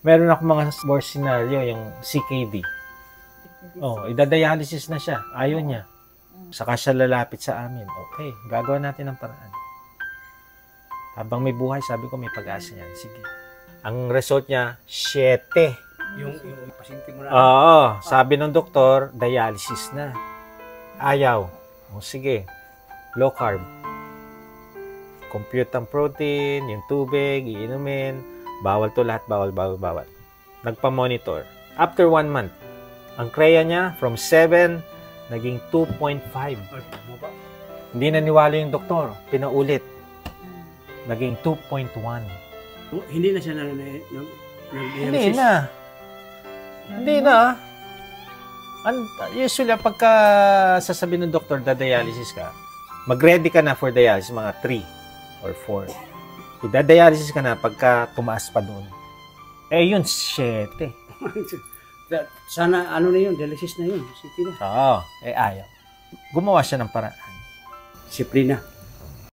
Meron ako mga worst scenario, yung CKD. Oh, idadialysis na siya. Ayaw niya. Saka siya lalapit sa amin. Okay, gagawa natin ng paraan. Habang may buhay, sabi ko may pag-asa yan. Sige. Ang result niya, 7. Yung pasyente mo na. Oo, sabi ng doktor, dialysis na. Ayaw. O sige, low carb. Compute ang protein, yung tubig, iinumin. Bawal to lahat, bawal. Nagpa-monitor. After 1 month, ang CREA niya from 7, naging 2.5. Hindi naniwala yung doktor. Pinaulit. Naging 2.1. Hindi na siya Hindi na. Hindi na. Usually, pagka sasabihin ng doktor, dialysis ka, mag-ready ka na for dialysis, mga 3 or 4. Idadialysis ka na pagka tumaas pa doon. Eh, yun, 7. Sana, ano na yun, dialysis na yun. Oo, ayaw. Gumawa siya ng paraan. Disiplina.